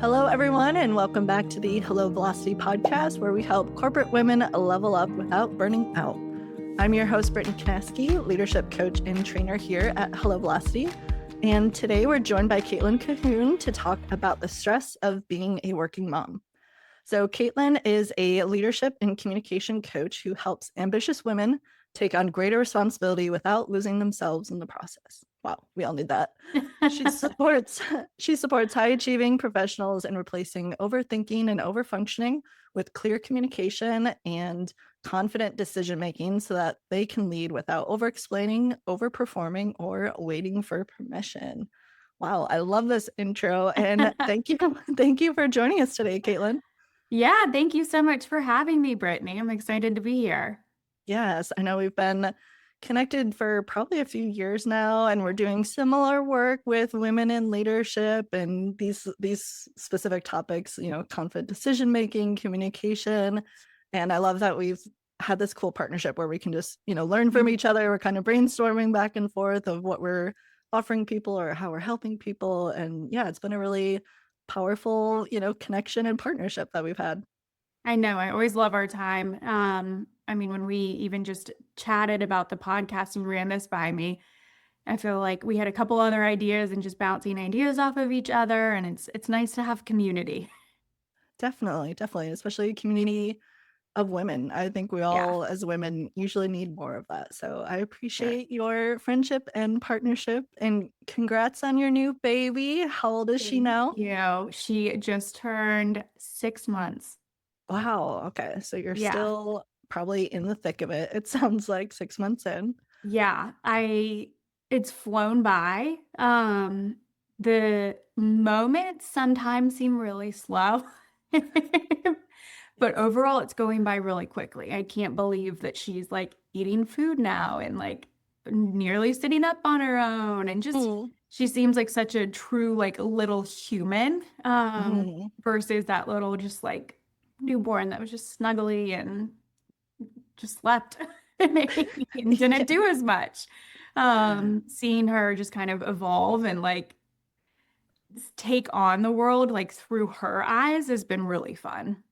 Hello, everyone, and welcome back to the Hello Velocity podcast, where we help corporate women level up without burning out. I'm your host, Brittany Canaski, leadership coach and trainer here at Hello Velocity. And today we're joined by Cohoon to talk about the stress of being a working mom. So Caitlin is a leadership and communication coach who helps ambitious women take on greater responsibility without losing themselves in the process. Wow, we all need that. She supports high achieving professionals in replacing overthinking and overfunctioning with clear communication and confident decision making so that they can lead without over-explaining, overperforming, or waiting for permission. Wow, I love this intro, and thank you for joining us today, Caitlin. Yeah, thank you so much for having me, Brittany. I'm excited to be here. Yes, I know we've been connected for probably a few years now, and we're doing similar work with women in leadership and these specific topics, confident decision making, communication. And I love that we've had this cool partnership where we can just, learn from each other. We're kind of brainstorming back and forth of what we're offering people or how we're helping people. And yeah, it's been a really powerful, connection and partnership that we've had. I know, I always love our time. When we even just chatted about the podcast and ran this by me, I feel like we had a couple other ideas and just bouncing ideas off of each other, and it's nice to have community. Definitely, especially community of women. I think we Yeah, all as women usually need more of that. So I sure. appreciate your friendship and partnership, and congrats on your new baby. How old is she Thank now? you. She just turned 6 months. Wow. Okay. So you're Yeah. still probably in the thick of it. It sounds like 6 months in. Yeah, it's flown by. The moments sometimes seem really slow. But overall, it's going by really quickly. I can't believe that she's like eating food now and like nearly sitting up on her own. And just Mm. she seems like such a true, like little human, Mhm. versus that little just like newborn that was just snuggly and just slept and didn't Yeah. do as much. Seeing her just kind of evolve and like take on the world like through her eyes has been really fun.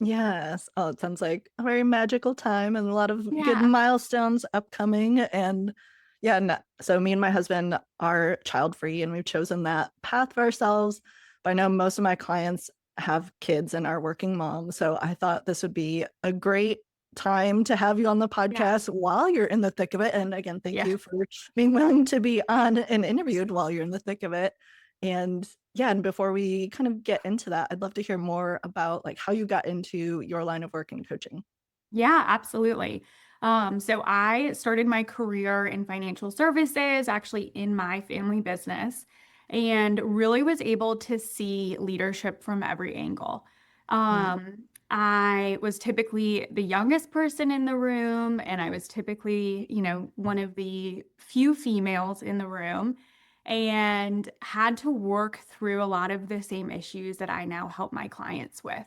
Yes. Oh, it sounds like a very magical time and a lot of good Yeah. milestones upcoming. And yeah, no, so me and my husband are child free and we've chosen that path for ourselves. But I know most of my clients have kids and are working moms. So I thought this would be a great time to have you on the Yeah. podcast while you're in the thick of it. And again, thank Yeah. you for being willing to be on and interviewed while you're in the thick of it. And yeah, and before we kind of get into that, I'd love to hear more about like how you got into your line of work in coaching. Yeah, absolutely. So I started my career in financial services, actually in my family business, and really was able to see leadership from every angle. Mm. I was typically the youngest person in the room, and I was typically, one of the few females in the room, and had to work through a lot of the same issues that I now help my clients with.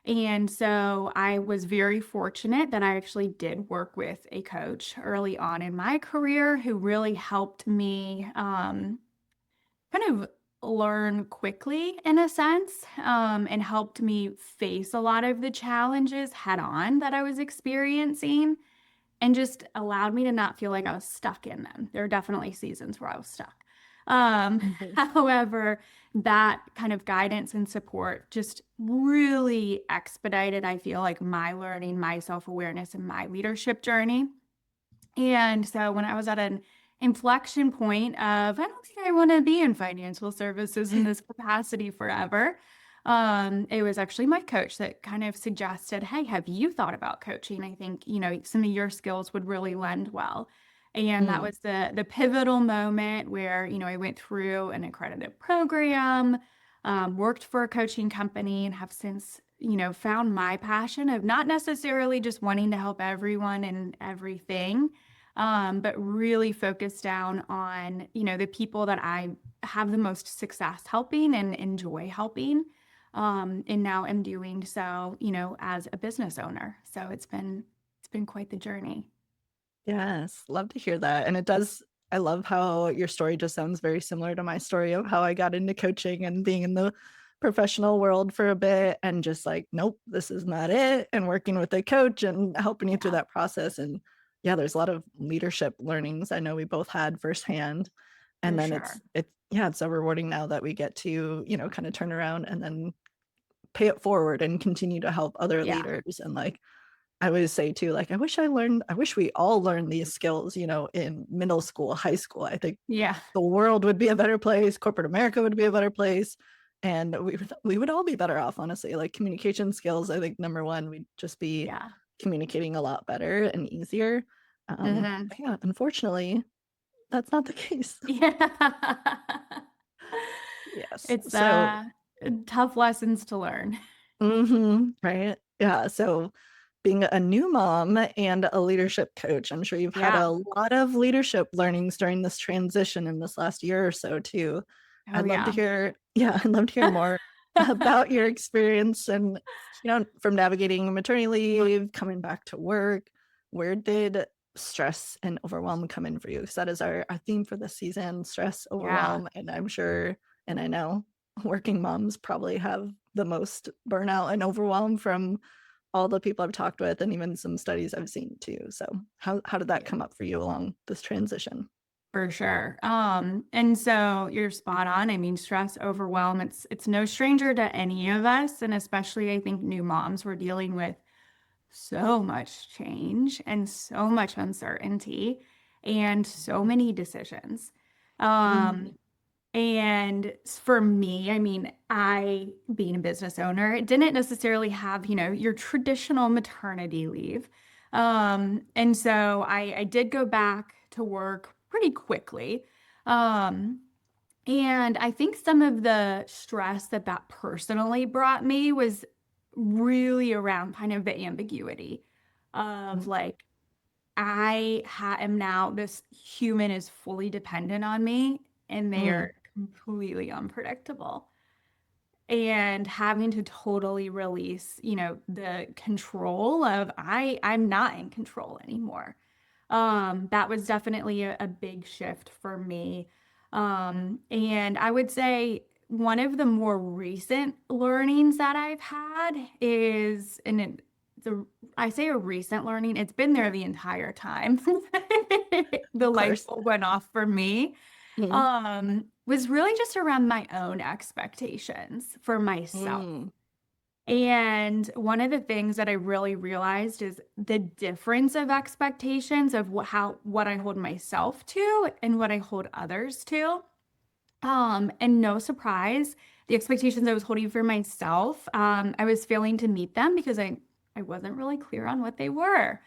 And so I was very fortunate that I actually did work with a coach early on in my career who really helped me kind of learn quickly in a sense, and helped me face a lot of the challenges head on that I was experiencing, and just allowed me to not feel like I was stuck in them. There are definitely seasons where I was stuck. Mhm. However, that kind of guidance and support just really expedited, I feel like, my learning, my self-awareness, and my leadership journey. And so when I was at an inflection point of, I don't think I want to be in financial services in this capacity forever, it was actually my coach that kind of suggested, hey, have you thought about coaching? I think, some of your skills would really lend well. And that Mm. was the pivotal moment where, I went through an accredited program, worked for a coaching company, and have since, found my passion of not necessarily just wanting to help everyone and everything, but really focus down on, the people that I have the most success helping and enjoy helping. And now I'm doing so, as a business owner. So it's been quite the journey. Yes, love to hear that. And it does, I love how your story just sounds very similar to my story of how I got into coaching and being in the professional world for a bit and just like, nope, this is not it. And working with a coach and helping you through Yeah, that process. And yeah, there's a lot of leadership learnings I know we both had firsthand. And for then sure. it's so rewarding now that we get to, kind of turn around and then pay it forward and continue to help other Yeah, leaders. And like, I always say too, like, I wish we all learned these skills, in middle school, high school. I think yeah, the world would be a better place, corporate America would be a better place, and we would all be better off, honestly. Like communication skills, I think number one, we'd just be yeah. communicating a lot better and easier. Hmm. But yeah, unfortunately, that's not the case. Yeah. Yes. It's So tough lessons to learn. right. Yeah. So being a new mom and a leadership coach, I'm sure you've had Yeah. a lot of leadership learnings during this transition in this last year or so too. Oh yeah. I'd love to hear more about your experience and, from navigating maternity leave, coming back to work. Where did stress and overwhelm come in for you? Because that is our theme for this season, stress, Yeah, overwhelm. And I'm sure, and I know working moms probably have the most burnout and overwhelm from all the people I've talked with and even some studies I've seen too. So how did that yeah, come up for you along this transition? for sure. And so you're spot on. I mean, stress, overwhelm, it's no stranger to any of us, and especially I think new moms, we're dealing with so much change and so much uncertainty and so many decisions. Um, Mm, And for me, I mean, being a business owner, didn't necessarily have, your traditional maternity leave. And so I did go back to work pretty quickly. Um, and I think some of the stress that that personally brought me was really around kind of the ambiguity of mm, like, am now this human is fully dependent on me and they mm, are completely unpredictable. And having to totally release, the control of I'm not in control anymore. That was definitely a big shift for me. And I would say one of the more recent learnings that I've had is, the I say a recent learning, it's been there the entire time. The of light course. bulb went off for me. Mm, Was really just around my own expectations for myself. mm, And one of the things that I really realized is the difference of expectations of what I hold myself to and what I hold others to. And no surprise, the expectations I was holding for myself, I was failing to meet them because I wasn't really clear on what they were.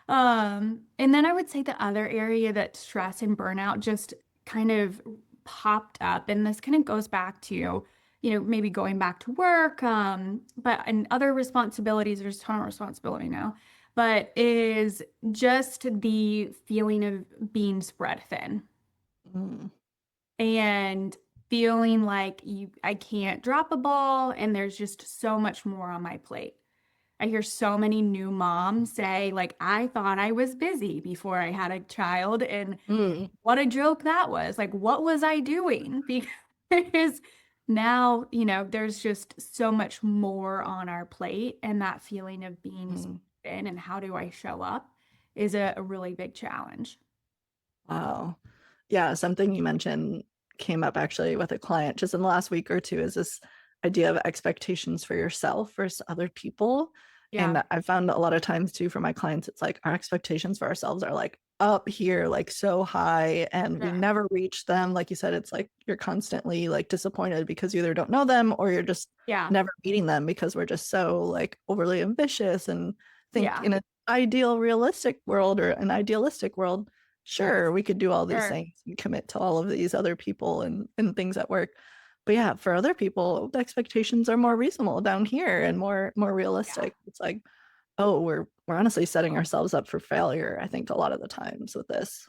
And then I would say the other area that stress and burnout just kind of popped up, and this kind of goes back to, maybe going back to work, but and other responsibilities, there's a ton of responsibility now, but is just the feeling of being spread thin mm, and feeling like I can't drop a ball and there's just so much more on my plate. I hear so many new moms say, like, I thought I was busy before I had a child. And mm, what a joke that was. Like, what was I doing? Because now, there's just so much more on our plate. And that feeling of being mm. in and how do I show up is a really big challenge. Wow. Yeah, something you mentioned came up actually with a client just in the last week or two is this idea of expectations for yourself versus other people. Yeah, And I found a lot of times too for my clients, it's like our expectations for ourselves are like up here, like so high, and we sure. never reach them. Like you said, it's like you're constantly like disappointed because you either don't know them or you're just Yeah, never meeting them because we're just so like overly ambitious and think yeah, in an ideal realistic world or an idealistic world sure, we could do all these sure. things and commit to all of these other people and things at work. But yeah, for other people, the expectations are more reasonable down here and more Yeah. realistic. It's like, oh, we're honestly setting ourselves up for failure, I think, a lot of the times with this.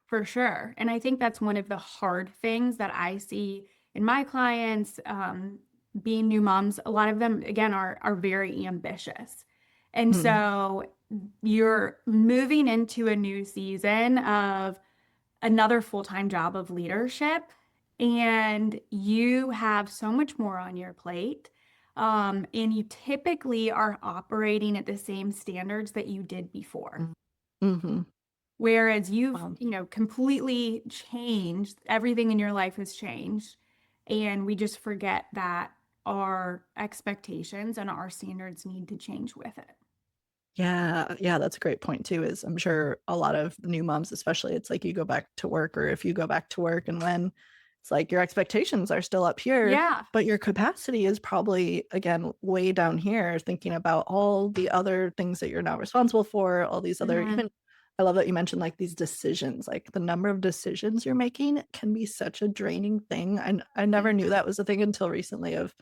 For sure. And I think that's one of the hard things that I see in my clients, being new moms. A lot of them, again, are very ambitious. And Mm, so you're moving into a new season of another full-time job of leadership. and you have so much more on your plate. And you typically are operating at the same standards that you did before. Mm-hmm. Whereas you've, Wow. completely changed, everything in your life has changed. And we just forget that our expectations and our standards need to change with it. Yeah, yeah, that's a great point too, is I'm sure a lot of new moms, especially, it's like you go back to work, or if you go back to work and when it's like your expectations are still up here, Yeah. but your capacity is probably, again, way down here, thinking about all the other things that you're now responsible for, all these other, Hmm. even, I love that you mentioned like these decisions, like the number of decisions you're making can be such a draining thing. And I never knew Yeah. that was a thing until recently of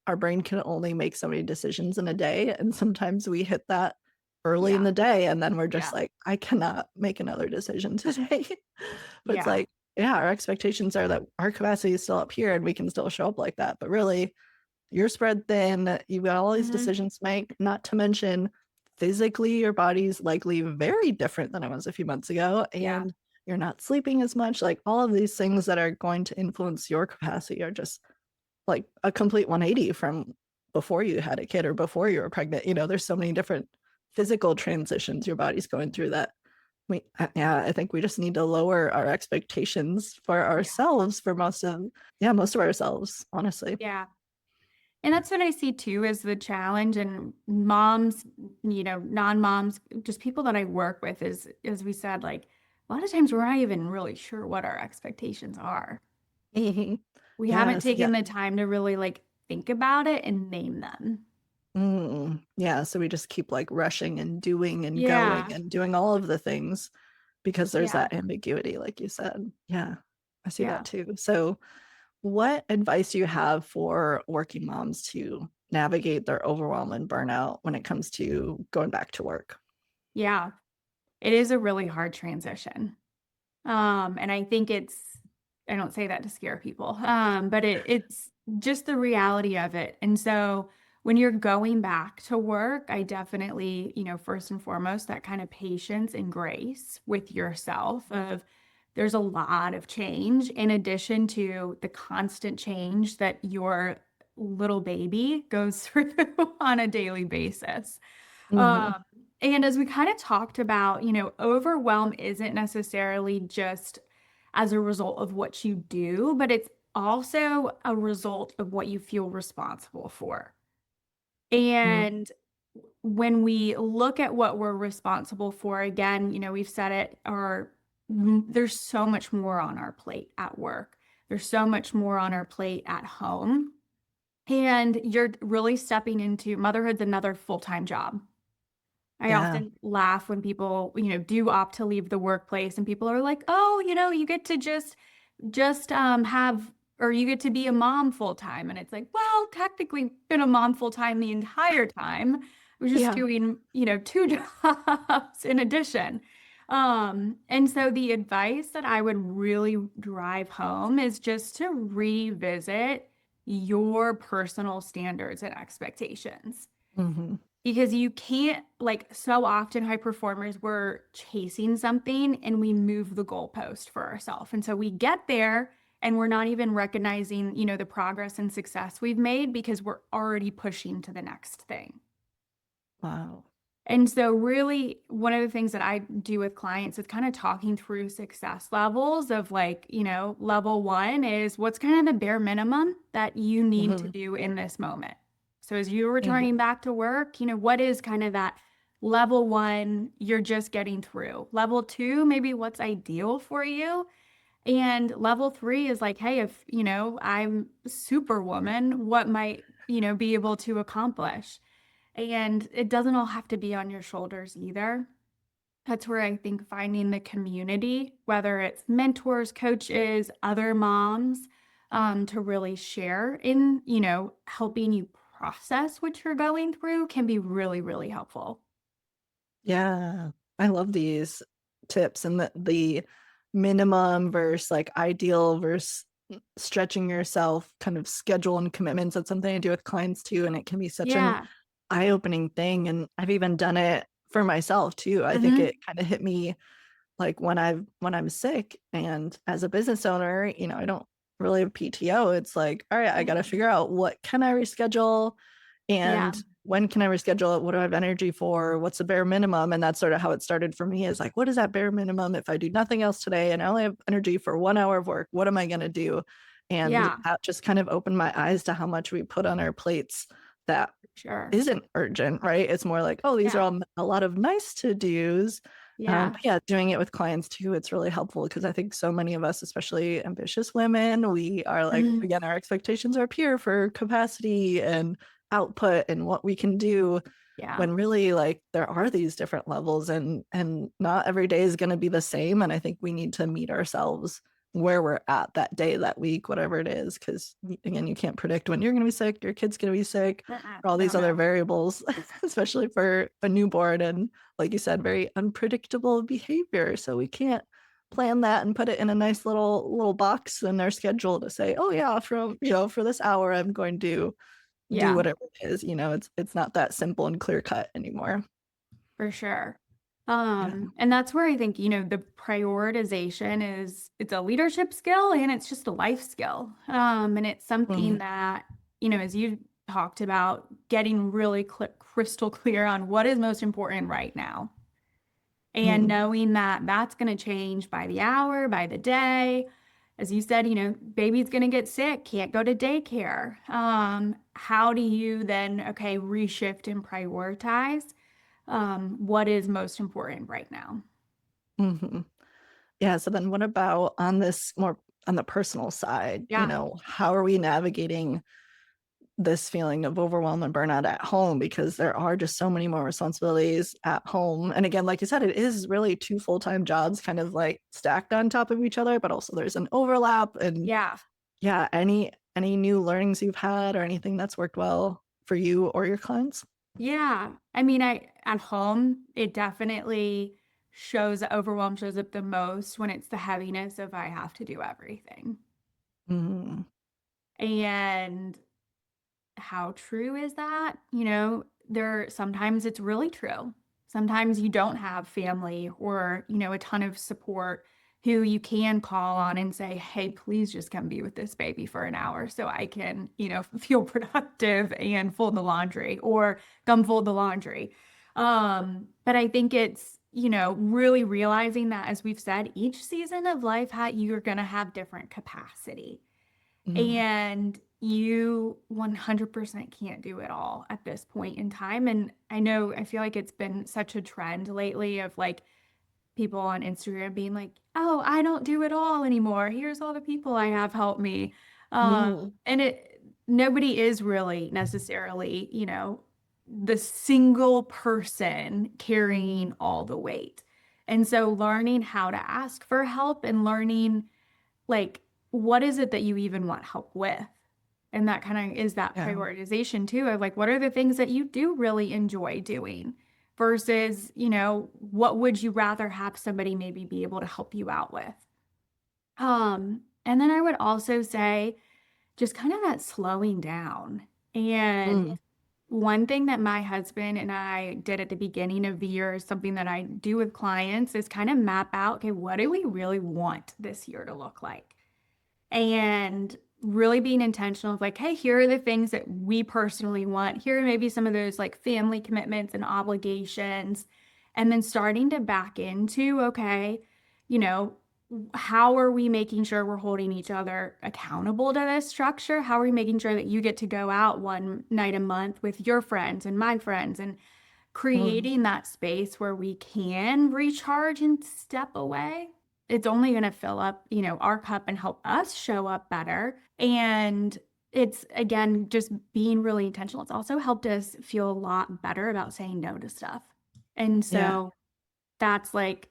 our brain can only make so many decisions in a day. And sometimes we hit that early in Yeah. the day and then we're just Yeah. like, I cannot make another decision today. But it's Yeah. like, yeah, our expectations are that our capacity is still up here and we can still show up like that, but really you're spread thin, you've got all these Hmm. decisions to make, not to mention physically your body's likely very different than it was a few months ago, Yeah. and you're not sleeping as much. Like all of these things that are going to influence your capacity are just like a complete 180 from before you had a kid or before you were pregnant. There's so many different physical transitions your body's going through that yeah, I think we just need to lower our expectations for Yeah. ourselves for most of ourselves, honestly. Yeah. And that's what I see too as the challenge. And moms, non-moms, just people that I work with is, as we said, like a lot of times we're not even really sure what our expectations are. Mhm. We haven't Yes, yeah. taken the time to really like think about it and name them. Yeah, so we just keep like rushing and doing and going Yeah. and doing all of the things because there's Yeah. that ambiguity, like you said. Yeah, I see that Yeah. too. So, what advice do you have for working moms to navigate their overwhelm and burnout when it comes to going back to work? Yeah. It is a really hard transition. And I think I don't say that to scare people, but it's just the reality of it. And so when you're going back to work, I definitely, first and foremost, that kind of patience and grace with yourself of there's a lot of change in addition to the constant change that your little baby goes through on a daily basis. Hmm. Um, and as we kind of talked about, overwhelm isn't necessarily just as a result of what you do, but it's also a result of what you feel responsible for. And when we look at what we're responsible for, again, we've said it, there's so much more on our plate at work. There's so much more on our plate at home. And you're really stepping into motherhood's another full-time job. I Yeah. often laugh when people, do opt to leave the workplace and people are like, "Oh, you get to just have or you get to be a mom full time." And it's like, "Well, technically been a mom full time the entire time. I was just Yeah. doing, two jobs in addition." And so the advice that I would really drive home is just to revisit your personal standards and expectations Hmm. because you can't, like, so often high performers, we're chasing something and we move the goalpost for ourselves. And so we get there and we're not even recognizing, the progress and success we've made because we're already pushing to the next thing. Wow. And so, really, one of the things that I do with clients is kind of talking through success levels of like, level one is what's kind of the bare minimum that you need to Hmm. do in this moment. So, as you're returning Hmm. back to work, what is kind of that level one you're just getting through? Level two, maybe what's ideal for you. And level three is like, hey, if, I'm superwoman, what might, be able to accomplish? And it doesn't all have to be on your shoulders either. That's where I think finding the community, whether it's mentors, coaches, other moms, to really share in, helping you process what you're going through can be really, really helpful. Yeah. I love these tips and the minimum versus like ideal versus stretching yourself kind of schedule and commitments. That's something I do with clients too. And it can be such an Yeah. eye-opening thing. And I've even done it for myself too. I think Hmm. it kind of hit me like when I'm sick and as a business owner, I don't really a PTO. It's like, all right, I got to figure out what can I reschedule Yeah. and when can I reschedule it? What do I have energy for? What's the bare minimum? And that's sort of how it started for me is like, what is that bare minimum? If I do nothing else today and I only have energy for 1 hour of work, what am I going to do? And Yeah. that just kind of opened my eyes to how much we put on our plates that Sure. isn't urgent, right? It's more like, oh, these are Yeah. all a lot of nice to do's. Yeah. But yeah, doing it with clients too, it's really helpful because I think so many of us, especially ambitious women, we are like, Mhm. again, our expectations are up here for capacity and output and what we can do Yeah. when really like there are these different levels and not every day is going to be the same. And I think we need to meet ourselves where we're at that day, that week, whatever it is. Because again, you can't predict when you're going to be sick, your kid's going to be sick, or all No, these other no. variables, especially for a newborn. And like you said, very unpredictable behavior. So we can't plan that and put it in a nice little box in their schedule to say, oh yeah, from for this hour I'm going to do Yeah, whatever it is. It's not that simple and clear cut anymore. for sure. Yeah. And that's where I think, the prioritization it's a leadership skill and it's just a life skill. And it's something Mm, that, as you talked about, getting really crystal clear on what is most important right now. And mm, knowing that that's going to change by the hour, by the day. As you said, baby's going to get sick, can't go to daycare. How do you then, okay, reshift and prioritize what is most important right now? mhm. Yeah. So then what about on this more on the personal side? Yeah. How are we navigating this feeling of overwhelm and burnout at home? Because there are just so many more responsibilities at home. And again, like you said, it is really two full-time jobs kind of like stacked on top of each other, but also there's an overlap. And Yeah. yeah, any new learnings you've had or anything that's worked well for you or your clients? Yeah. I mean, at home, it definitely overwhelm shows up the most when it's the heaviness of I have to do everything. Mm, And how true is that? Sometimes it's really true. Sometimes you don't have family or, a ton of support who you can call on and say, "Hey, please just come be with this baby for an hour so I can, feel productive and fold the laundry or come fold the laundry." But I think it's, really realizing that as we've said, each season of life you're going to have different capacity. mm, And you 100% can't do it all at this point in time. And I feel like it's been such a trend lately of like people on Instagram being like, "Oh, I don't do it all anymore. Here's all the people I have help me." mm, And nobody is really necessarily, the single person carrying all the weight. And so learning how to ask for help and learning like, what is it that you even want help with? And that kind of is that yeah. prioritization too of like, what are the things that you do really enjoy doing versus, what would you rather have somebody maybe be able to help you out with? And then I would also say just kind of that slowing down. And Mm, one thing that my husband and I did at the beginning of the year is something that I do with clients is kind of map out, okay, what do we really want this year to look like? And really being intentional of like, hey, here are the things that we personally want. Here are maybe some of those like family commitments and obligations. And then starting to back into, okay, you know, how are we making sure we're holding each other accountable to this structure? How are we making sure that you get to go out one night a month with your friends and my friends and mm, creating that space where we can recharge and step away? It's only going to fill up, our cup and help us show up better. And it's again just being really intentional. It's also helped us feel a lot better about saying no to stuff. And yeah. so that's like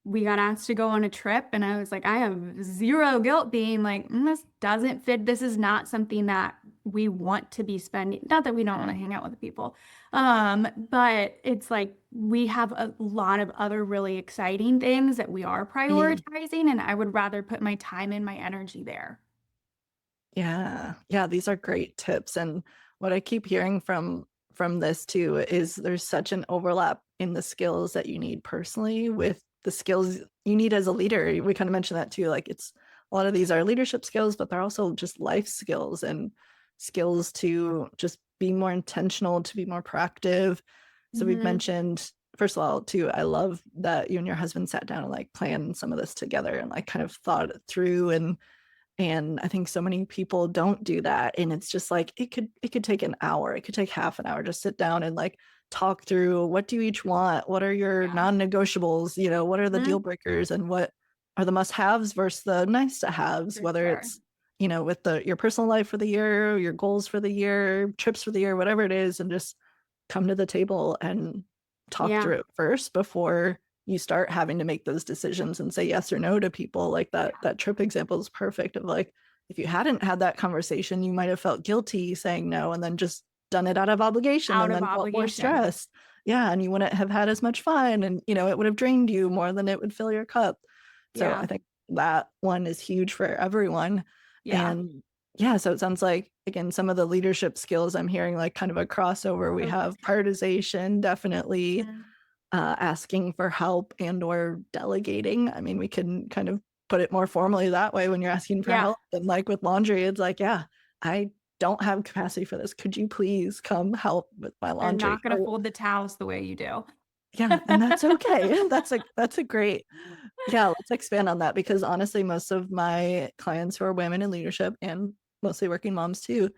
we got asked to go on a trip and I was like, I have zero guilt being like, this doesn't fit. This is not something that we want to be spending. Not that we don't want to hang out with the people. But it's like we have a lot of other really exciting things that we are Mm, prioritizing, and I would rather put my time and my energy there. yeah. Yeah. These are great tips. And what I keep hearing from this too is there's such an overlap in the skills that you need personally with the skills you need as a leader. We kind of mentioned that too. Like it's a lot of these are leadership skills, but they're also just life skills and skills to just be more intentional, to be more proactive. So we've Mhm. mentioned, first of all, too, I love that you and your husband sat down and like planned some of this together and like kind of thought it through. And I think so many people don't do that. And it's just like it could take an hour, it could take half an hour, just sit down and like talk through, what do you each want? What are your Yeah. non-negotiables? What are the deal Mhm. breakers, and what are the must-haves versus the nice to haves, For whether sure. it's, with your personal life for the year, your goals for the year, trips for the year, whatever it is, and just come to the table and talk Yeah. through it first before you start having to make those decisions and say yes or no to people. Like that trip example is perfect, of like, if you hadn't had that conversation, you might have felt guilty saying no and then just done it out of obligation Out and of then felt more obligation. stressed. Yeah, and you wouldn't have had as much fun, and it would have drained you more than it would fill your cup. So Yeah. I think that one is huge for everyone. Yeah. And yeah, so it sounds like, again, some of the leadership skills I'm hearing, like kind of a crossover. We Oh, for have sure. prioritization, definitely, Mhm. asking for help and or delegating. I mean, we can kind of put it more formally that way when you're asking for Yeah. help. And like with laundry, it's like, yeah, I don't have capacity for this. Could you please come help with my I'm laundry? not gonna fold the towels the way you do. Yeah, and that's okay. That's a great, yeah, let's expand on that, because honestly, most of my clients who are women in leadership and mostly working moms too,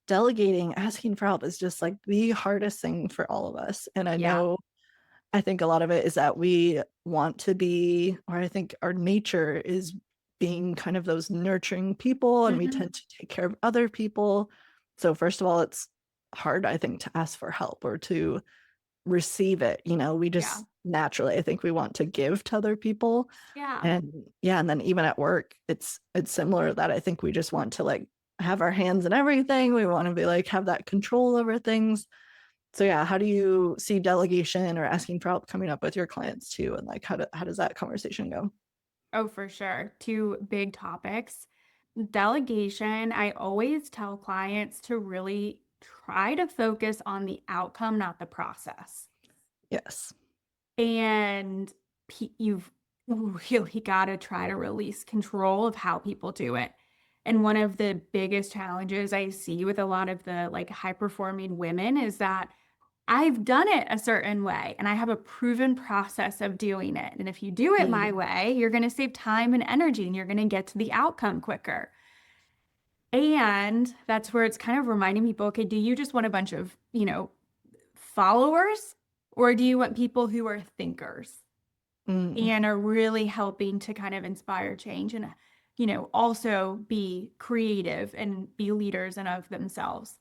delegating, asking for help is just like the hardest thing for all of us. And Yeah. I think a lot of it is that we want to be, or I think our nature is being kind of those nurturing people, and we Mhm. tend to take care of other people. So first of all, it's hard, I think, to ask for help or to receive it. We Yeah. just naturally, I think, we want to give to other people. Yeah. And yeah, and then even at work, it's similar, that I think we just want to like have our hands in everything. We want to be like have that control over things. So yeah, how do you see delegation or asking for help coming up with your clients too? And like how does that conversation go? Oh, for sure. Two big topics. Delegation, I always tell clients to really try to focus on the outcome, not the process. Yes. And you've really got to try to release control of how people do it. And one of the biggest challenges I see with a lot of the like high performing women is that I've done it a certain way and I have a proven process of doing it. And if you do it my Mm, way, you're going to save time and energy and you're going to get to the outcome quicker. And that's where it's kind of reminding people, okay, do you just want a bunch of, followers, or do you want people who are thinkers mm, and are really helping to kind of inspire change and, also be creative and be leaders and of themselves?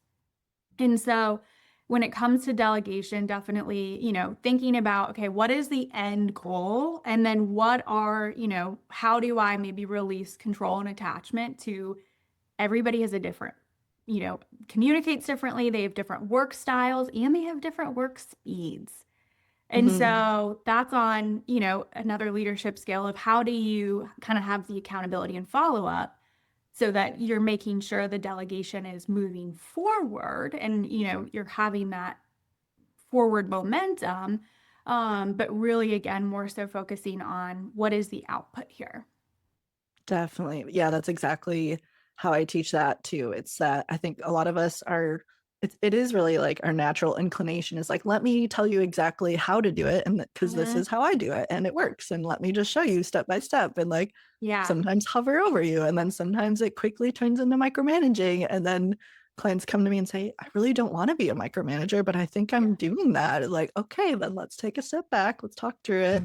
And so when it comes to delegation, definitely, thinking about, okay, what is the end goal? And then how do I maybe release control and attachment to everybody has a different, communicates differently. They have different work styles and they have different work speeds. And mhm. so that's on, another leadership skill of how do you kind of have the accountability and follow up so that you're making sure the delegation is moving forward and, you're having that forward momentum. But really, again, more so focusing on what is the output here. Definitely. Yeah, that's exactly how I teach that too. It's that I think a lot of us are, it is really like our natural inclination is like, let me tell you exactly how to do it. And because this is Hmm. how I do it and it works. And let me just show you step by step, and like Yeah. sometimes hover over you. And then sometimes it quickly turns into micromanaging. And then clients come to me and say, I really don't want to be a micromanager, but I think Yeah. I'm doing that. Like, okay, then let's take a step back. Let's talk through it.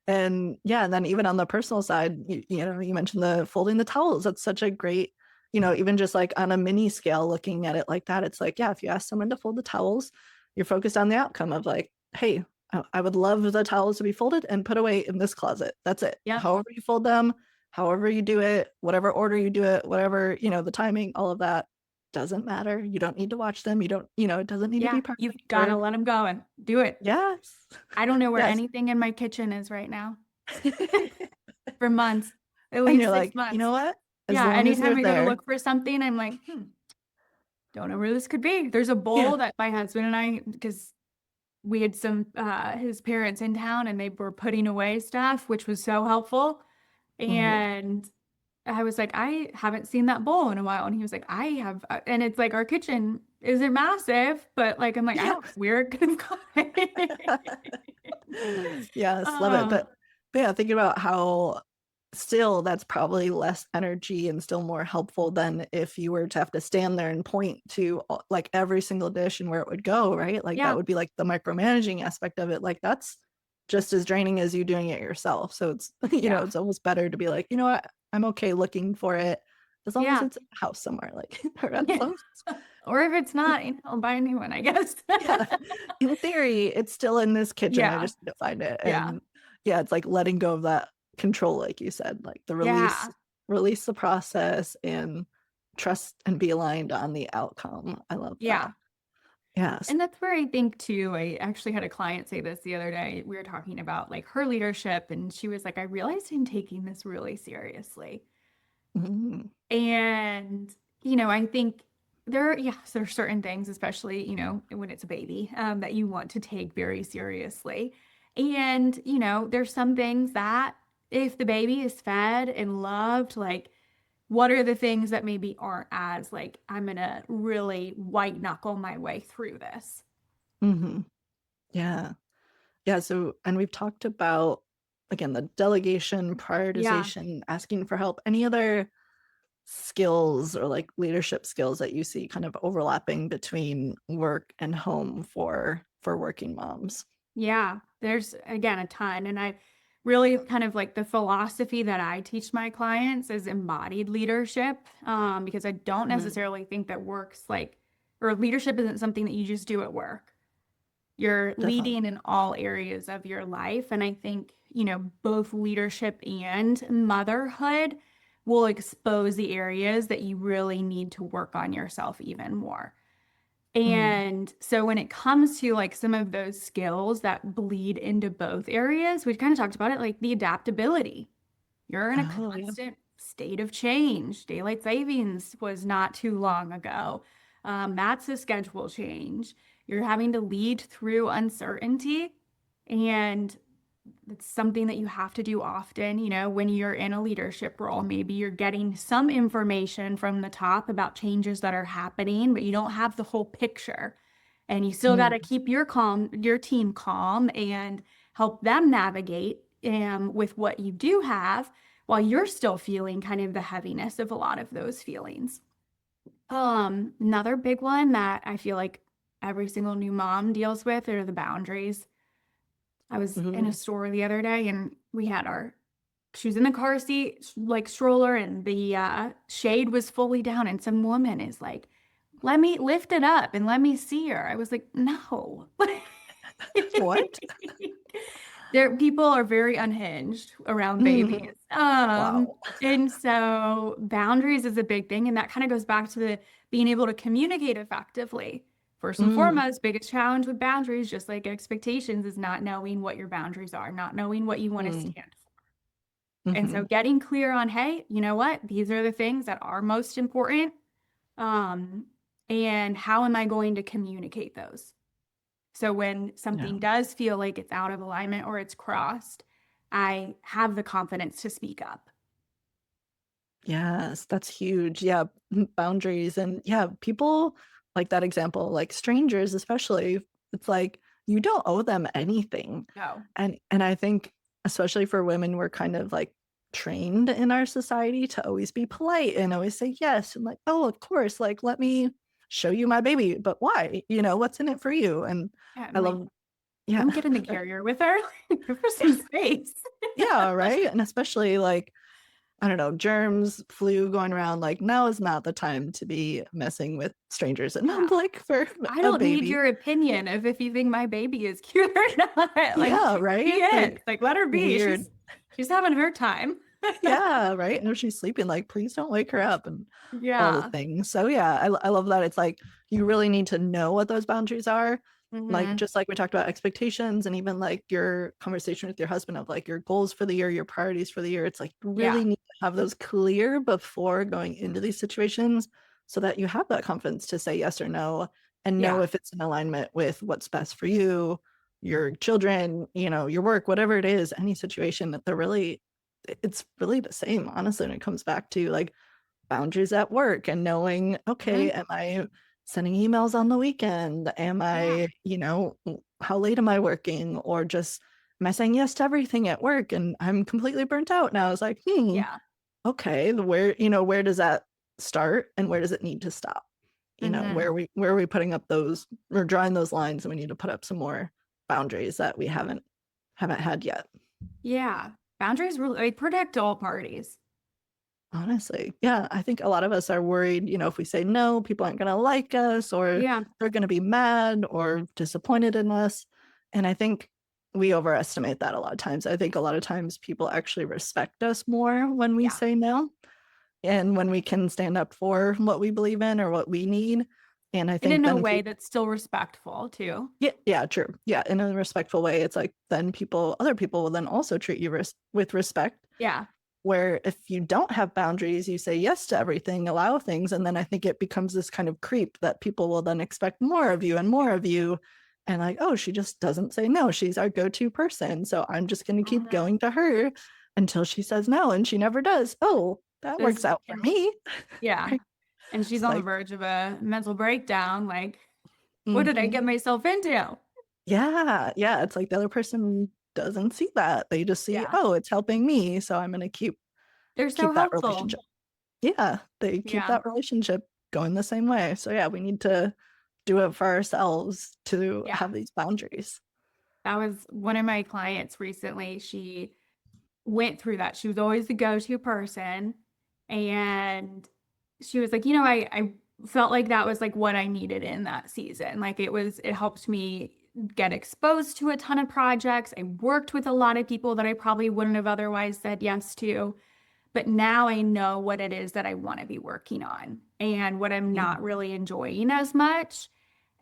And yeah, and then even on the personal side, you mentioned the folding the towels. That's such a great, even just like on a mini scale, looking at it like that, it's like, yeah, if you ask someone to fold the towels, you're focused on the outcome of like, hey, I would love the towels to be folded and put away in this closet. That's it. Yep. However you fold them, however you do it, whatever order you do it, whatever, the timing, all of that doesn't matter. You don't need to watch them. You don't, it doesn't need to be Yeah. You've perfect got to or let them go and do it. yes. I don't know where Yes. anything in my kitchen is right now for months, at And least you're six like, you know months. what? As Yeah. long as they're Anytime I go to there. look for something, I'm like, don't know where this could be. There's a Yeah. bowl that my husband and I, because we had some his parents in town and they were putting away stuff, which was so helpful. Mhm. And I was like, I haven't seen that bowl in a while. And he was like, I have, and it's like our kitchen isn't massive, but like, I'm like, I Yeah. don't know where it could have gone. Yes, love it. Uh, But yeah, thinking about how still that's probably less energy and still more helpful than if you were to have to stand there and point to like every single dish and where it would go, right? Like that yeah, would be like the micromanaging aspect of it. Like that's just as draining as you doing it yourself. So it's yeah, it's almost better to be like, you know what, I'm okay looking for it as long as yeah. it's in a house somewhere, like or as Yeah. long as Or if it's not, I'll buy a new one, I guess. yeah, in theory, it's still in this kitchen. I Yeah, just need to find it. yeah, And yeah, it's like letting go of that control, like you said, like the yeah, release the process and trust and be aligned on the outcome. I love that. yeah. Yes. And that's where I think too, I actually had a client say this the other day. We were talking about like her leadership, and she was like, I realized I'm taking this really seriously. Mhm. And, I think yes, there are certain things, especially, when it's a baby, that you want to take very seriously. And, there's some things that if the baby is fed and loved, like, what are the things that maybe aren't as like, I'm gonna really white knuckle my way through this? Mhm. Yeah. Yeah. So, and we've talked about again the delegation, Yeah. prioritization, asking for help. Any other skills or like leadership skills that you see kind of overlapping between work and home for working moms? Yeah, there's again a ton. And I really kind of like the philosophy that I teach my clients is embodied leadership, because I don't Mhm. necessarily think that works like, or leadership isn't something that you just do at work. You're Definitely. leading in all areas of your life. And I think, both leadership and motherhood will expose the areas that you really need to work on yourself even more. Mm. And so when it comes to like some of those skills that bleed into both areas, we kind of talked about it, like the adaptability. You're in a Oh, yeah. constant state of change. Daylight savings was not too long ago. That's a schedule change. You're having to lead through uncertainty. And it's something that you have to do often, when you're in a leadership role. Maybe you're getting some information from the top about changes that are happening, but you don't have the whole picture. And you still got Mm. to keep your team calm and help them navigate with what you do have while you're still feeling kind of the heaviness of a lot of those feelings. Another big one that I feel like every single new mom deals with are the boundaries. I was in a Mhm. store the other day and she was in the car seat, like stroller, and the shade was fully down. And some woman is like, let me lift it up and let me see her. I was like, no. What? People are very unhinged around Mhm. babies. Wow. And so boundaries is a big thing. And that kind of goes back to the being able to communicate effectively. First and Mm. foremost, biggest challenge with boundaries, just like expectations, is not knowing what your boundaries are, not knowing what you want to Mm. stand for. And so Mhm. getting clear on, hey, you know what? These are the things that are most important. Um, and how am I going to communicate those? So when Yeah. something does feel like it's out of alignment or it's crossed, I have the confidence to speak up. Yes, that's huge. Yeah, boundaries and yeah, people like that example, like strangers especially, it's like you don't owe them anything. No. And I think especially for women, we're kind of like trained in our society to always be polite and always say yes and like, oh, of course, like let me show you my baby, but why? What's in it for you? And Yeah, I I'm like, love, yeah, don't get in the carrier with her. Give her some space. yeah, right. And especially like I don't know, germs, flu going around, like now is not the time to be messing with strangers in Yeah. public for I a don't need baby. your opinion of if you think my baby is cute or not. Like Yeah, she right? is. Like Like let her be. weird. She's having her time. Yeah, right? And if she's sleeping, like please don't wake her up and all the Yeah. things. So yeah, I love that. It's like you really need to know what those boundaries are. Like Hmm. just like we talked about expectations and even like your conversation with your husband of like your goals for the year, your priorities for the year. It's like you Yeah. really need to have those clear before going into these situations so that you have that confidence to say yes or no and know Yeah. if it's in alignment with what's best for you, your children, your work, whatever it is, any situation that they're really it's really the same, honestly, when it comes back to like boundaries at work and knowing, okay, Mhm. am I sending emails on the weekend? Am Yeah. I, how late am I working? Or just am I saying yes to everything at work and I'm completely burnt out now? It's like, Yeah. okay, where does that start and where does it need to stop? Mhm. Where are we putting up those, we're drawing those lines and we need to put up some more boundaries that we haven't had yet. Yeah. Boundaries really like, protect all parties. Honestly, yeah, I think a lot of us are worried, if we say no, people aren't going to like us or Yeah. they're going to be mad or disappointed in us. And I think we overestimate that a lot of times. I think a lot of times people actually respect us more when we Yeah. say no and when we can stand up for what we believe in or what we need. And I And think in a then way that's still respectful too. yeah, true. Yeah, in a respectful way, it's like then other people will then also treat you with respect. Yeah. Where if you don't have boundaries, you say yes to everything, allow things, and then I think it becomes this kind of creep that people will then expect more of you and more of you. And like, oh, she just doesn't say no. She's our go-to person. So I'm just going to Oh keep no. going to her until she says no. And she never does. Oh, that This works out for and me. yeah. Right? And she's It's on the like, verge of a mental breakdown. Like, what did I mhm. get myself into? Yeah. Yeah. It's like the other person doesn't see that. They just see, Yeah. oh, it's helping me. So I'm going to They're so keep that helpful. relationship. Yeah, they keep Yeah. that relationship going the same way. So yeah, we need to do it for ourselves to Yeah. have these boundaries. That was one of my clients recently. She went through that. She was always the go-to person. And she was like, I felt like that was like what I needed in that season. Like it helped me get exposed to a ton of projects. I worked with a lot of people that I probably wouldn't have otherwise said yes to. But now I know what it is that I want to be working on and what I'm not Mhm. really enjoying as much.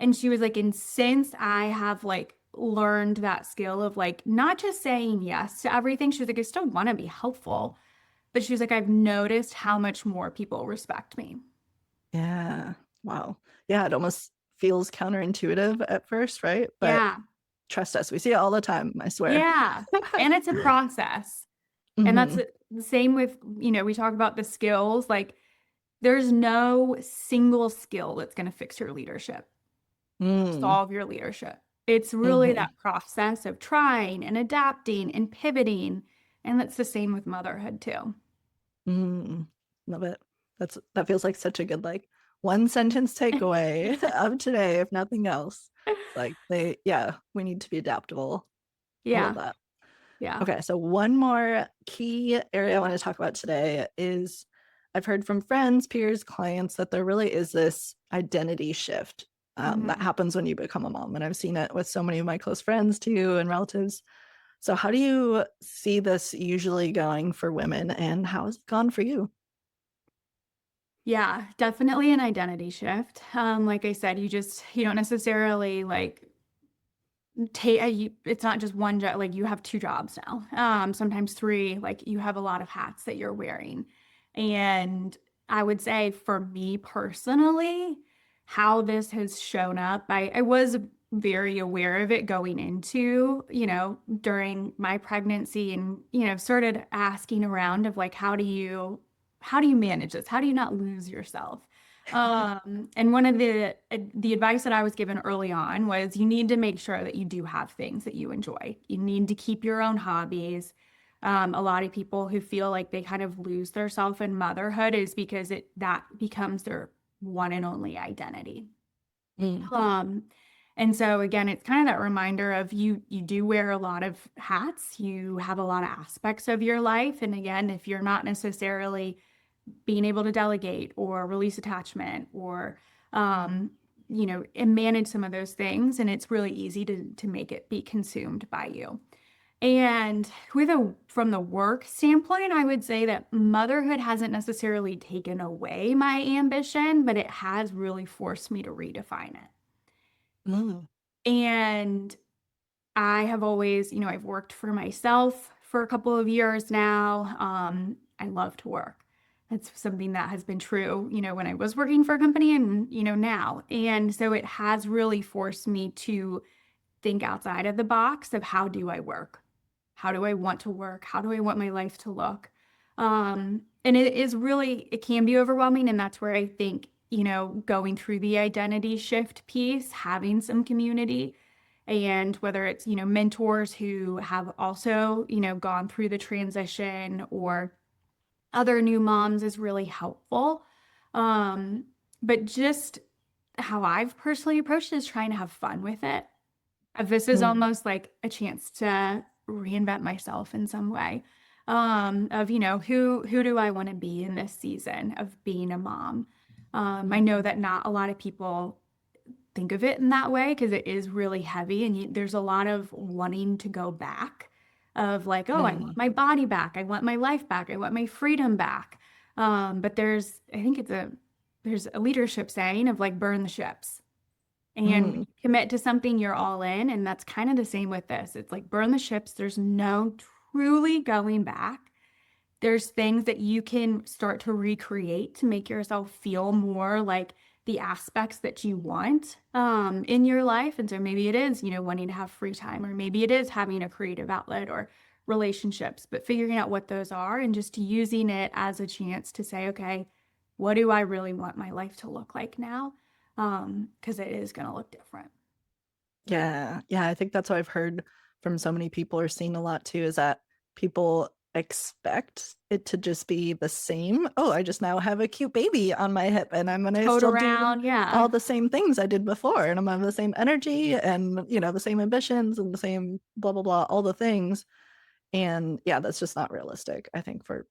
And she was like, and since I have like learned that skill of like not just saying yes to everything, she was like, I still want to be helpful. But she was like, I've noticed how much more people respect me. Yeah. Wow. Yeah, it almost feels counterintuitive at first, right? But Yeah. trust us, we see it all the time, I swear. Yeah. And it's a process. And that's Hmm. the same with, we talk about the skills. Like, there's no single skill that's going to fix your leadership, Mm. solve your leadership. It's really Hmm. that process of trying and adapting and pivoting. And that's the same with motherhood too. Mm. Love it. That feels like such a good like one sentence takeaway of today, if nothing else. It's like we need to be adaptable. I love Yeah. that. Yeah. Okay, so one more key area I want to talk about today is I've heard from friends, peers, clients that there really is this identity shift that Mhm. happens when you become a mom. And I've seen it with so many of my close friends too and relatives. So, how do you see this usually going for women and how has it gone for you? Yeah, definitely an identity shift. Like I said, you don't necessarily like it's not just one job, like you have two jobs now. Sometimes three, like you have a lot of hats that you're wearing. And I would say for me personally, how this has shown up, I was very aware of it going into, during my pregnancy and, started asking around of like, how do you manage this? How do you not lose yourself? And one of the advice that I was given early on was you need to make sure that you do have things that you enjoy. You need to keep your own hobbies. A lot of people who feel like they kind of lose their self in motherhood is because that becomes their one and only identity. Mm. Um, and so again, it's kind of that reminder of you do wear a lot of hats. You have a lot of aspects of your life. And again, if you're not necessarily being able to delegate or release attachment or and manage some of those things, and it's really easy to make it be consumed by you. And from the work standpoint, I would say that motherhood hasn't necessarily taken away my ambition, but it has really forced me to redefine it. Mm. And I have always, I've worked for myself for a couple of years now. I love to work. That's something that has been true, when I was working for a company and, now. And so it has really forced me to think outside of the box of how do I work? how do I want to work? How do I want my life to look? And it can be overwhelming. And that's where I think, going through the identity shift piece, having some community, and whether it's, mentors who have also, gone through the transition, or other new moms, is really helpful. But just how I've personally approached it is trying to have fun with it. This is Mm. almost like a chance to reinvent myself in some way. Of, who do I want to be in this season of being a mom? I know that not a lot of people think of it in that way because it is really heavy, and there's a lot of wanting to go back, of like, oh, I want Mm. my body back, I want my life back, I want my freedom back. But I think there's a leadership saying of like, burn the ships. And when Mm. you commit to something, you're all in. And that's kind of the same with this. It's like, burn the ships. There's no truly going back. There's things that you can start to recreate to make yourself feel more like the aspects that you want in your life. And so maybe it is, wanting to have free time, or maybe it is having a creative outlet or relationships, but figuring out what those are and just using it as a chance to say, okay, what do I really want my life to look like now? Because it is going to look different. Yeah. Yeah. I think that's what I've heard from so many people, or seen a lot too, is that people expect it to just be the same. Oh, I just now have a cute baby on my hip and I'm going to Tote still do around, yeah. all the same things I did before. And I'm going to have the same energy and, the same ambitions and the same blah, blah, blah, all the things. And yeah, that's just not realistic, I think, for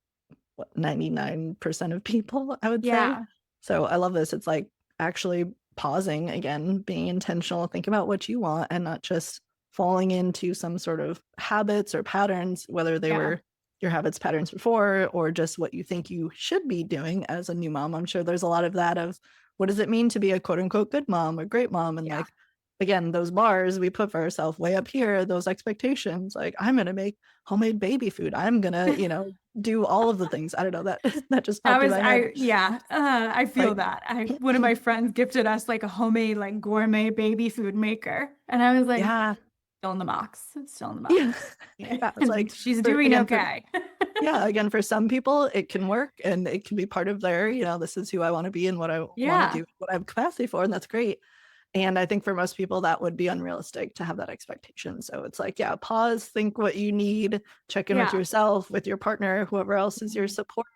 what, 99% of people, I would say. Yeah. So I love this. It's like actually pausing again, being intentional, think about what you want and not just falling into some sort of habits or patterns, whether they Yeah. were your habits patterns before or just what you think you should be doing as a new mom. I'm sure there's a lot of that, of what does it mean to be a quote unquote good mom or great mom? And Yeah. like, again, those bars we put for ourselves way up here, those expectations, like I'm going to make homemade baby food. I'm going to, do all of the things. I don't know, that that just popped in my head. I feel Like, that. One of my friends gifted us like a homemade, like gourmet baby food maker. And I was like, yeah, still in the box. It's still in the box. yeah. Yeah, it's And like she's for doing again for okay. yeah, again for some people it can work and it can be part of their, this is who I want to be and what I want to Yeah. do, what I have capacity for, and that's great. And I think for most people that would be unrealistic to have that expectation. So it's like, yeah, pause, think what you need, check in with Yeah. yourself, with your partner, whoever else is your support.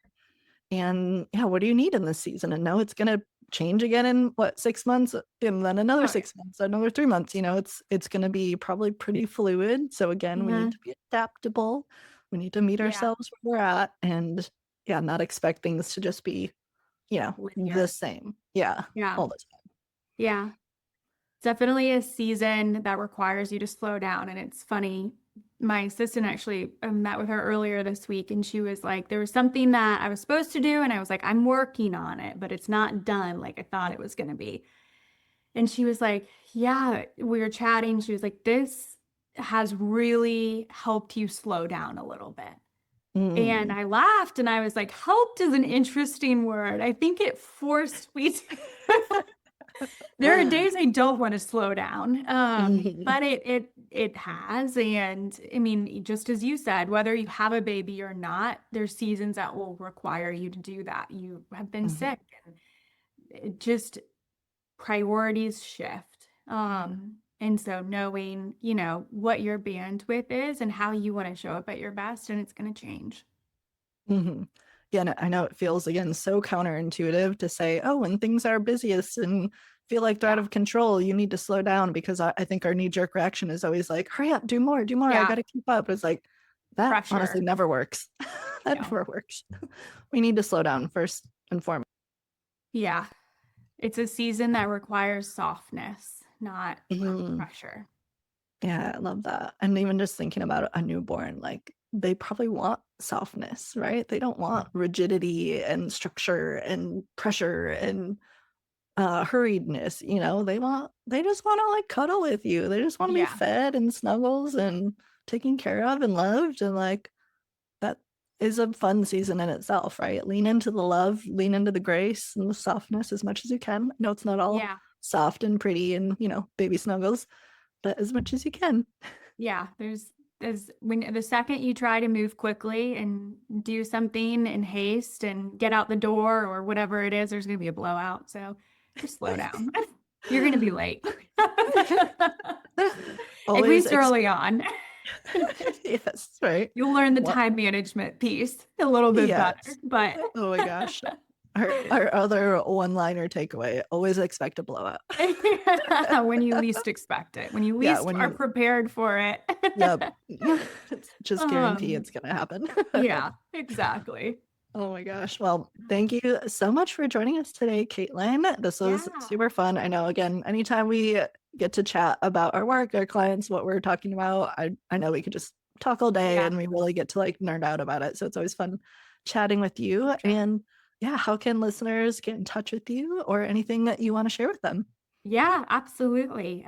And yeah, what do you need in this season? And know it's going to change again in what, 6 months, and then another Oh, yeah. 6 months, another 3 months. It's going to be probably pretty fluid. So again, we need Mhm. to be adaptable. We need to meet Yeah. ourselves where we're at, and yeah, not expect things to just be, the Linear. same. Yeah, Yeah. all the Yeah. Definitely a season that requires you to slow down. And it's funny, my assistant actually, I met with her earlier this week, and she was like, there was something that I was supposed to do. And I was like, I'm working on it, but it's not done like I thought it was going to be. And she was like, yeah, we were chatting. She was like, this has really helped you slow down a little bit. And time. I laughed and I was like, helped is an interesting word. I think it forced me to. There are days I don't want to slow down, Mhm. but it has. And I mean, just as you said, whether you have a baby or not, there's seasons that will require you to do that. You have been Mhm. sick, and it just priorities shift. And so knowing, what your bandwidth is and how you want to show up at your best, and it's going to change. Mhm. Yeah, and I know it feels again so counterintuitive to say, oh, when things are busiest and feel like they're out Yeah. of control, you need to slow down, because I think our knee-jerk reaction is always like, hurry up, do more, I Yeah. gotta keep up. It's like that honestly Pressure. never works. That No. never works. We need to slow down first and foremost. Yeah. It's a season that requires softness, not Mhm. pressure. Yeah, I love that. And even just thinking about a newborn, like they probably want softness, right? They don't want rigidity and structure and pressure and hurriedness. They just want to like cuddle with you. They just want to be Yeah. fed and snuggles and taken care of and loved, and like that is a fun season in itself, right? Lean into the love, lean into the grace and the softness as much as you can. I know it's not all Yeah. soft and pretty and baby snuggles, but as much as you can. Yeah. There's As when the second you try to move quickly and do something in haste and get out the door or whatever it is, there's going to be a blowout. So just slow down. You're going to be late. At Always least early on. Yes, right. You'll learn the Well, time management piece a little bit better. yes. But Oh my gosh. Our other one-liner takeaway, always expect a blowout. when you least expect it, when you Yeah, least when are you prepared for it. Yep. Just guarantee Um, it's gonna happen. yeah, exactly. Oh my gosh. Well, thank you so much for joining us today, Caitlin. This was Yeah. super fun. I know, again, anytime we get to chat about our work, our clients, what we're talking about, I know we could just talk all day Yeah. and we really get to like nerd out about it. So it's always fun chatting with you. Sure. And yeah, how can listeners get in touch with you or anything that you want to share with them? Yeah, absolutely.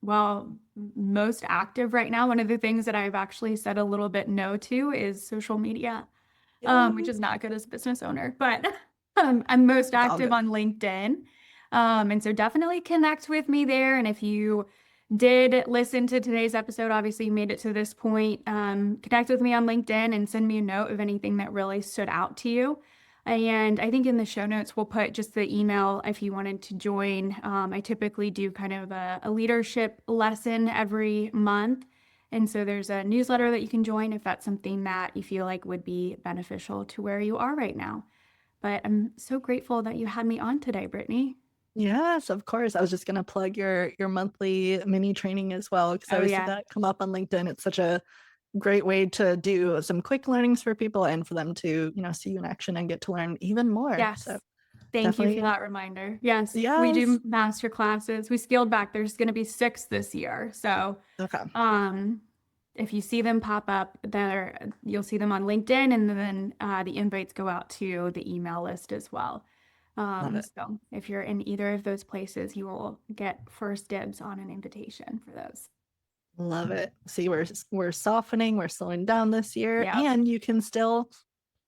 Well, most active right now, one of the things that I've actually said a little bit no to is social media, which Yay. is not good as a business owner, but I'm most It's all active good. on LinkedIn. And so definitely connect with me there. And if you did listen to today's episode, obviously you made it to this point, connect with me on LinkedIn and send me a note of anything that really stood out to you. And I think in the show notes, we'll put just the email if you wanted to join. I typically do kind of a leadership lesson every month. And so there's a newsletter that you can join if that's something that you feel like would be beneficial to where you are right now. But I'm so grateful that you had me on today, Brittany. Yes, of course. I was just gonna plug your monthly mini training as well, because I Oh, always see yeah. that come up on LinkedIn. It's such a great way to do some quick learnings for people and for them to, see you in action and get to learn even more. So Yes. Thank you for definitely, that reminder. Yes, we yes. do master classes. We scaled back. There's going to be 6 this year. So, Okay. if you see them pop up there, you'll see them on LinkedIn, and then the invites go out to the email list as well. Love it. So if you're in either of those places, you will get first dibs on an invitation for those. Love it. See, we're softening, we're slowing down this year, Yep. and you can still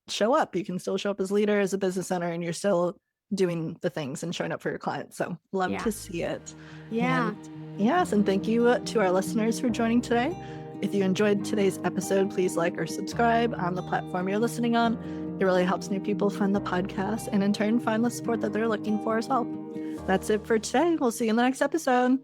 show up. You can still show up as leader, as a business owner, and you're still doing the things and showing up for your clients. So love Yeah. to see it. Yeah. And yes, and thank you to our listeners for joining today. If you enjoyed today's episode, please like or subscribe on the platform you're listening on. It really helps new people find the podcast and in turn find the support that they're looking for as well. That's it for today. We'll see you in the next episode.